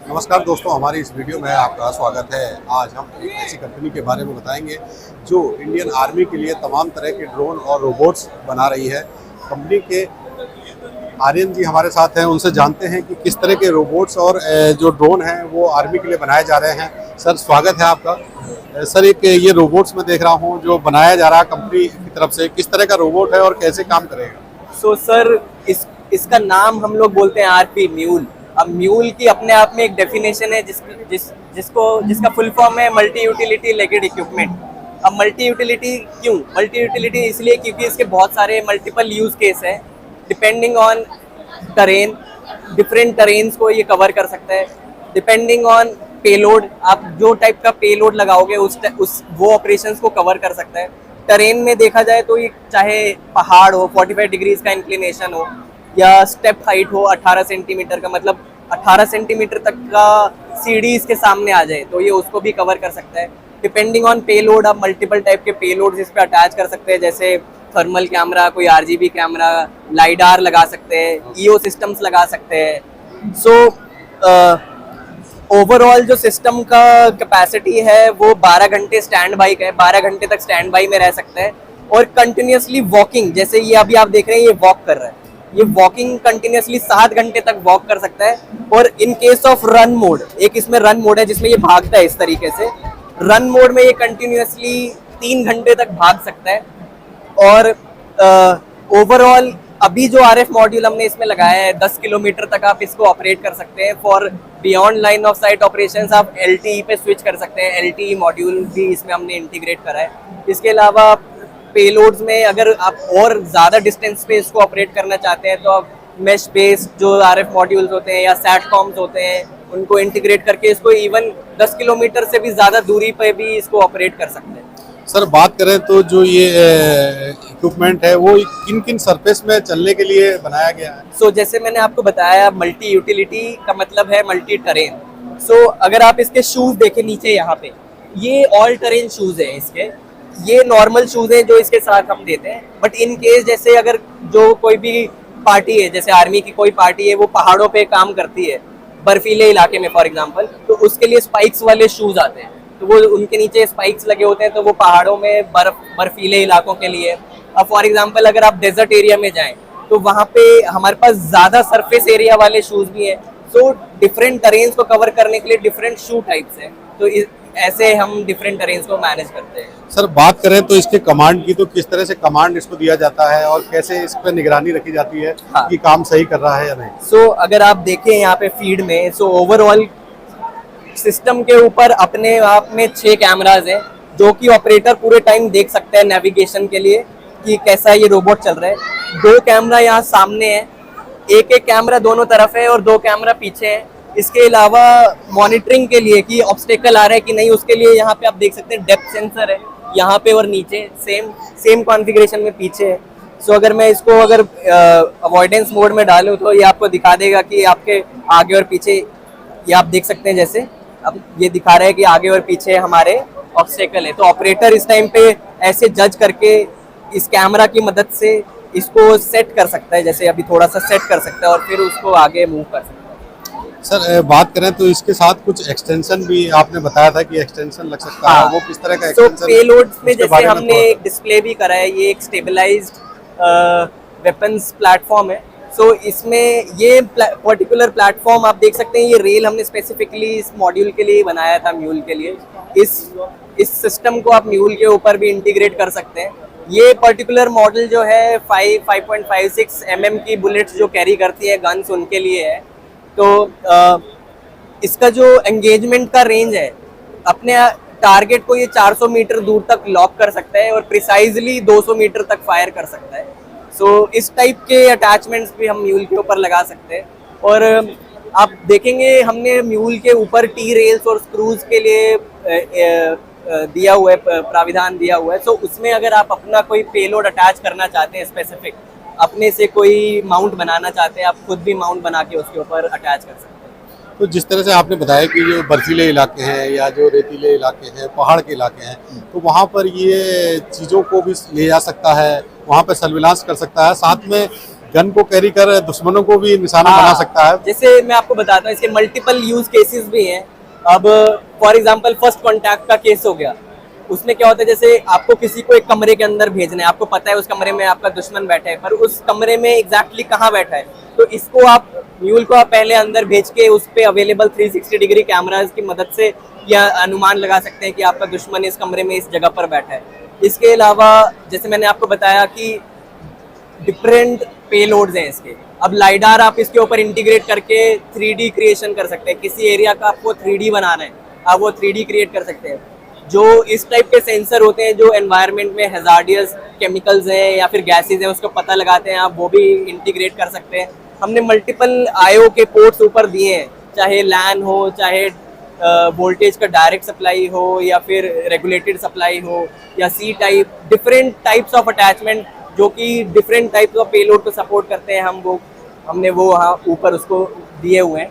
नमस्कार दोस्तों, हमारी इस वीडियो में आपका स्वागत है। आज हम एक ऐसी कंपनी के बारे में बताएंगे जो इंडियन आर्मी के लिए तमाम तरह के ड्रोन और रोबोट्स बना रही है। कंपनी के आर्यन जी हमारे साथ हैं, उनसे जानते हैं कि किस तरह के रोबोट्स और जो ड्रोन हैं वो आर्मी के लिए बनाए जा रहे हैं। सर, स्वागत है आपका। सर, एक ये रोबोट्स में देख रहा हूँ जो बनाया जा रहा है कंपनी की तरफ से, किस तरह का रोबोट है और कैसे काम करेगा? सर इसका नाम हम लोग बोलते हैं आरपी म्यूल। अब म्यूल की अपने आप में एक डेफिनेशन है जिसका फुल फॉर्म है मल्टी यूटिलिटी लेगेड इक्विपमेंट। अब मल्टी यूटिलिटी क्यों? मल्टी यूटिलिटी इसलिए क्योंकि इसके बहुत सारे मल्टीपल यूज केस हैं। डिपेंडिंग ऑन टरेन, डिफरेंट टरेन्स को ये कवर कर सकता है। डिपेंडिंग ऑन पेलोड, आप जो टाइप का पेलोड लगाओगे वो ऑपरेशंस को कवर कर सकता है। टरेन में देखा जाए तो ये चाहे पहाड़ हो, 45 डिग्रीज का इंक्लिनेशन हो, या स्टेप हाइट हो 18 सेंटीमीटर का, मतलब 18 सेंटीमीटर तक का सीढ़ी इसके सामने आ जाए तो ये उसको भी कवर कर सकता है। डिपेंडिंग ऑन पेलोड, आप मल्टीपल टाइप के पेलोड इस पे अटैच कर सकते हैं, जैसे थर्मल कैमरा, कोई आरजीबी कैमरा, लाइडार लगा सकते हैं, ईओ सिस्टम्स लगा सकते हैं। ओवरऑल जो सिस्टम का कैपेसिटी है वो 12 घंटे स्टैंड बाई का है। 12 घंटे तक स्टैंड बाई में रह सकता है और कंटिन्यूसली वॉकिंग, जैसे ये अभी आप देख रहे हैं ये वॉक कर रहा है, ये वॉकिंग कंटिन्यूसली 7 घंटे तक वॉक कर सकता है। और in case of run mode, एक इसमें रन मोड है जिसमें ये भागता है इस तरीके से। रन मोड में ये कंटिन्यूसली 3 घंटे तक भाग सकता है। और ओवरऑल अभी जो आरएफ मॉड्यूल हमने इसमें लगाया है 10 किलोमीटर तक आप इसको ऑपरेट कर सकते हैं। For beyond line of site operations आप एलटीई पे स्विच कर सकते हैं। एलटीई मॉड्यूल भी इसमें हमने इंटीग्रेट करा है। इसके अलावा पेलोड्स में अगर आप और ज़्यादा डिस्टेंस पे इसको ऑपरेट करना चाहते हैं तो आप मेश बेस्ड जो आरएफ मॉड्यूल्स होते हैं या सैटकॉम्स होते हैं उनको इंटीग्रेट करके इसको इवन 10 किलोमीटर से भी ज़्यादा दूरी पे भी इसको ऑपरेट कर सकते हैं। सर, बात करें तो जो ये इक्विपमेंट है वो किन किन सरफेस में चलने के लिए बनाया गया है? जैसे मैंने आपको बताया, मल्टी यूटिलिटी का मतलब है मल्टी टरेन। अगर आप इसके शूज देखें नीचे यहाँ पे, ये ऑल टरेन शूज है इसके। ये नॉर्मल शूज हैं जो इसके साथ हम देते हैं, बट इन केस जैसे अगर जो कोई भी पार्टी है, जैसे आर्मी की कोई पार्टी है, वो पहाड़ों पे काम करती है बर्फीले इलाके में फॉर एग्जांपल, तो उसके लिए स्पाइक्स वाले शूज आते हैं। तो वो उनके नीचे स्पाइक्स लगे होते हैं, तो वो पहाड़ों में बर्फीले इलाकों के लिए। अब फॉर एग्जांपल अगर आप डेजर्ट एरिया में जाएं तो वहाँ पे हमारे पास ज़्यादा सरफेस एरिया वाले शूज़ भी हैं। डिफरेंट टरेन्स को कवर करने के लिए डिफरेंट शू टाइप्स हैं। तो ऐसे हम डिफरेंट टरेन्स को मैनेज करते हैं। सर, बात करें तो इसके कमांड की, तो किस तरह से कमांड इसको दिया जाता है और कैसे इस पर निगरानी रखी जाती है कि काम सही कर रहा है या नहीं? अगर आप देखें यहाँ पे फीड में, ओवरऑल सिस्टम के ऊपर अपने आप में 6 कैमराज हैं जो कि ऑपरेटर पूरे टाइम देख सकते हैं नेविगेशन के लिए कि कैसा ये रोबोट चल रहा है। 2 कैमरा यहाँ सामने है, एक कैमरा दोनों तरफ है और 2 कैमरा पीछे है। इसके अलावा मॉनिटरिंग के लिए कि ऑब्स्टेकल आ रहा है कि नहीं, उसके लिए यहाँ पे आप देख सकते हैं डेप्थ सेंसर है यहाँ पे और नीचे सेम कॉन्फ़िगरेशन में पीछे है। अगर मैं इसको अवॉइडेंस मोड में डालूँ तो ये आपको दिखा देगा कि आपके आगे और पीछे, ये आप देख सकते हैं जैसे अब ये दिखा रहा है कि आगे और पीछे हमारे ऑब्स्टेकल है। तो ऑपरेटर इस टाइम पे ऐसे जज करके इस कैमरा की मदद से इसको सेट कर सकता है, जैसे अभी थोड़ा सा सेट कर सकता है और फिर उसको आगे मूव कर सकता है। सर, बात करें तो इसके साथ कुछ एक्सटेंशन भी आपने बताया था कि एक्सटेंशन लग सकता है, वो किस तरह का एक्सटेंशन? पेलोड्स में जैसे हमने एक डिस्प्ले भी करा है, ये एक स्टेबलाइज्ड वेपन्स प्लेटफॉर्म है। इसमें ये पर्टिकुलर प्लेटफॉर्म आप देख सकते हैं, ये रेल हमने स्पेसिफिकली इस मॉड्यूल के लिए बनाया था, म्यूल के लिए। इस सिस्टम को आप म्यूल के ऊपर भी इंटीग्रेट कर सकते हैं। ये पर्टिकुलर मॉडल जो है 5.56 mm की बुलेट्स जो कैरी करती है गन्स, उनके लिए है। तो इसका जो एंगेजमेंट का रेंज है, अपने टारगेट को ये 400 मीटर दूर तक लॉक कर सकता है और प्रिसाइजली 200 मीटर तक फायर कर सकता है। इस टाइप के अटैचमेंट्स भी हम म्यूल के ऊपर लगा सकते हैं। और आप देखेंगे हमने म्यूल के ऊपर टी रेल्स और स्क्रूज के लिए दिया हुआ है, प्राविधान दिया हुआ है। उसमें अगर आप अपना कोई पेलोड अटैच करना चाहते हैं, स्पेसिफिक अपने से कोई माउंट बनाना चाहते हैं, आप खुद भी माउंट बना के उसके ऊपर अटैच कर सकते हैं। तो जिस तरह से आपने बताया कि जो बर्फीले इलाके हैं या जो रेतीले इलाके हैं, पहाड़ के इलाके हैं, तो वहाँ पर ये चीज़ों को भी ले जा सकता है, वहाँ पर सर्विलांस कर सकता है। साथ में गन को कैरी कर दुश्मनों को भी निशाना हाँ, बना सकता है। जैसे मैं आपको बताता हूँ, इसके मल्टीपल यूज केसेस भी हैं। अब फॉर एग्जांपल फर्स्ट कांटेक्ट का केस हो गया, उसमें क्या होता है, जैसे आपको किसी को एक कमरे के अंदर भेजना है, आपको पता है उस कमरे में आपका दुश्मन बैठा है, पर उस कमरे में एग्जैक्टली कहाँ बैठा है, तो इसको आप म्यूल को आप पहले अंदर भेज के उस पे अवेलेबल 360 डिग्री कैमराज की मदद से यह अनुमान लगा सकते हैं कि आपका दुश्मन इस कमरे में इस जगह पर बैठा है। इसके अलावा जैसे मैंने आपको बताया कि डिफरेंट पेलोड्स हैं इसके। अब लाइडार आप इसके ऊपर इंटीग्रेट करके 3D क्रिएशन कर सकते हैं। किसी एरिया का आपको 3D बनाना है, आप वो 3D क्रिएट कर सकते हैं। जो इस टाइप के सेंसर होते हैं जो एनवायरनमेंट में हैजार्डियस केमिकल्स हैं या फिर गैसेज हैं उसको पता लगाते हैं, आप वो भी इंटीग्रेट कर सकते हैं। हमने मल्टीपल IO के पोर्ट्स ऊपर दिए हैं, चाहे लैन हो, चाहे वोल्टेज का डायरेक्ट सप्लाई हो, या फिर रेगुलेटेड सप्लाई हो, या C type, different types of attachment जो कि डिफरेंट टाइप्स ऑफ पेलोड को सपोर्ट करते हैं। हमने वो वहाँ ऊपर उसको दिए हुए हैं।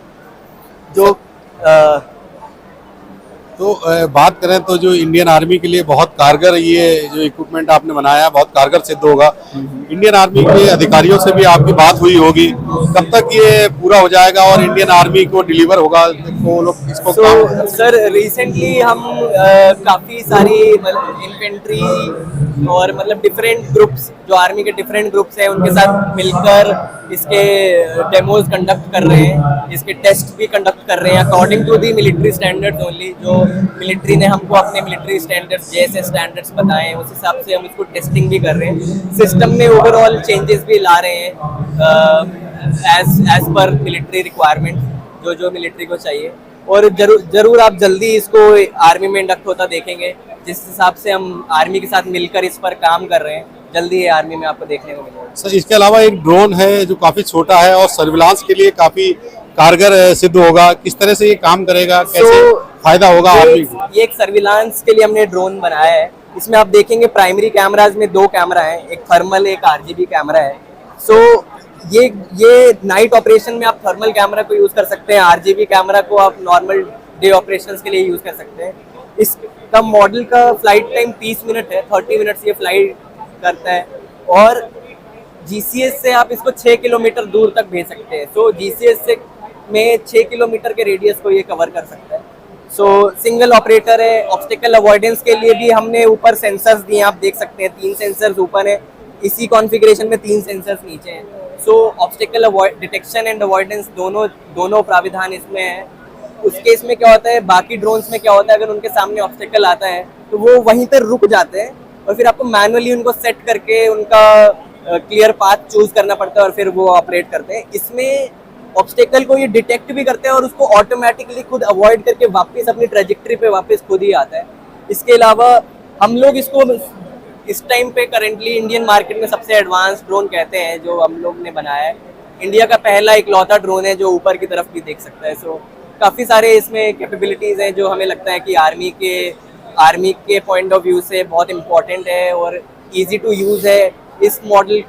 जो तो बात करें तो जो इंडियन आर्मी के लिए बहुत कारगर ये जो इक्विपमेंट आपने बनाया है बहुत कारगर सिद्ध होगा। इंडियन आर्मी के अधिकारियों से भी आपकी बात हुई होगी, कब तक ये पूरा हो जाएगा और इंडियन आर्मी को डिलीवर होगा, वो लोग इसको सर रिसेंटली हम काफ़ी सारी इन्फेंट्री और मतलब डिफरेंट ग्रुप्स, जो आर्मी के डिफरेंट ग्रुप्स हैं उनके साथ मिलकर इसके डेमोज कंडक्ट कर रहे हैं, इसके टेस्ट भी कंडक्ट कर रहे हैं according to the military standards only. जो मिलिट्री ने हमको अपने मिलिट्री स्टैंडर्ड्स जैसे स्टैंडर्ड्स बताए हैं उस हिसाब से हम इसको टेस्टिंग भी कर रहे हैं। सिस्टम में ओवरऑल चेंजेस भी ला रहे हैं एज पर मिलिट्री रिक्वायरमेंट, जो मिलिट्री को चाहिए। और जरूर आप जल्दी इसको आर्मी में इंडक्ट होता देखेंगे। जिस हिसाब से हम आर्मी के साथ मिलकर इस पर काम कर रहे हैं, जल्दी ये आर्मी में आपको देखने को मिलेगा। सर इसके अलावा एक ड्रोन है जो काफी छोटा है और सर्विलांस के लिए काफी कारगर सिद्ध होगा, किस तरह से ये काम करेगा, कैसे फायदा होगा आर्मी को? ये एक सर्विलांस के लिए हमने ड्रोन बनाया है। इसमें आप देखेंगे प्राइमरी कैमराज में 2 कैमरा है, एक थर्मल एक RGB कैमरा है। सो ये नाइट ऑपरेशन में आप थर्मल कैमरा को यूज कर सकते हैं, RGB कैमरा को आप नॉर्मल डे ऑपरेशंस के लिए यूज कर सकते हैं। इसका मॉडल का फ्लाइट टाइम 30 मिनट है, 30 मिनट से ये फ्लाइट करता है। और GCS से आप इसको 6 किलोमीटर दूर तक भेज सकते हैं। सो GCS से में 6 किलोमीटर के रेडियस को ये कवर कर सकता है। सो सिंगल ऑपरेटर है। ऑब्स्टेकल अवॉइडेंस के लिए भी हमने ऊपर सेंसर्स दिए, आप देख सकते हैं 3 सेंसर्स ऊपर है, इसी कॉन्फ़िगरेशन में 3 सेंसर्स नीचे हैं। सो ऑब्स्टेकल डिटेक्शन एंड अवॉइडेंस दोनों प्राविधान इसमें है। उस केस में क्या होता है, बाकी ड्रोन्स में क्या होता है, अगर उनके सामने ऑब्स्टेकल आता है तो वो वहीं पर रुक जाते हैं और फिर आपको मैनुअली उनको सेट करके उनका क्लियर पाथ चूज करना पड़ता है और फिर वो ऑपरेट करते हैं। इसमें ऑब्स्टेकल को ये डिटेक्ट भी करते हैं और उसको ऑटोमेटिकली खुद अवॉइड करके वापस अपनी ट्रेजेक्टरी पे वापस खुद ही आता है। इसके अलावा हम लोग इसको इस टाइम पे करेंटली इंडियन मार्केट में सबसे एडवांस ड्रोन कहते हैं जो हम लोग ने बनाया है। इंडिया का पहला इकलौता ड्रोन है जो ऊपर की तरफ भी देख सकता है। सो काफ़ी सारे इसमें कैपेबिलिटीज़ हैं जो हमें लगता है कि आर्मी के पॉइंट ऑफ व्यू से बहुत इम्पोर्टेंट है और ईजी टू यूज़ है। इस मॉडल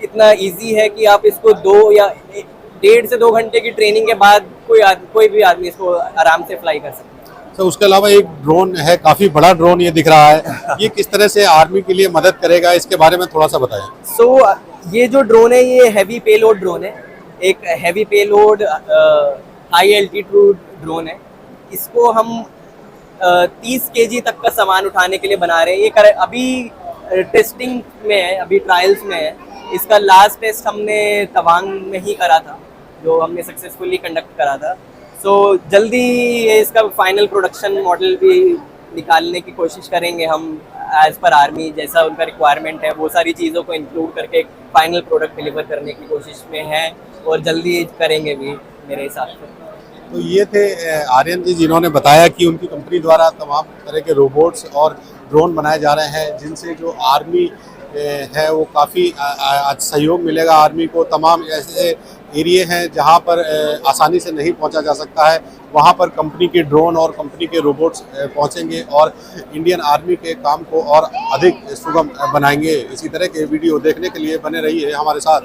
इतना ईजी है कि आप इसको 1.5 से 2 घंटे की ट्रेनिंग के बाद कोई भी आदमी इसको आराम से फ्लाई कर सकता है। तो उसके अलावा एक ड्रोन है, काफी बड़ा ड्रोन ये दिख रहा है, ये किस तरह से आर्मी के लिए मदद करेगा, इसके बारे में थोड़ा सा बताएं। सो ये जो ड्रोन है ये हैवी पेलोड ड्रोन है, एक heavy payload high altitude drone है। इसको हम 30 kg तक का सामान उठाने के लिए बना रहे हैं। ये अभी टेस्टिंग में है, अभी ट्रायल्स में है। इसका लास्ट टेस्ट हमने तवांग में ही करा था, जो हमने सक्सेसफुली कंडक्ट करा था। सो जल्दी इसका फाइनल प्रोडक्शन मॉडल भी निकालने की कोशिश करेंगे हम, एज पर आर्मी जैसा उनका रिक्वायरमेंट है वो सारी चीज़ों को इंक्लूड करके फाइनल प्रोडक्ट डिलीवर करने की कोशिश में है और जल्दी करेंगे भी मेरे हिसाब से। तो ये थे आर्यन जी जिन्होंने बताया कि उनकी कंपनी द्वारा तमाम तरह के रोबोट्स और ड्रोन बनाए जा रहे हैं जिनसे जो आर्मी है वो काफ़ी सहयोग मिलेगा आर्मी को। तमाम ऐसे एरिए हैं जहां पर आसानी से नहीं पहुंचा जा सकता है, वहां पर कंपनी के ड्रोन और कंपनी के रोबोट्स पहुंचेंगे और इंडियन आर्मी के काम को और अधिक सुगम बनाएंगे। इसी तरह के वीडियो देखने के लिए बने रहिए हमारे साथ।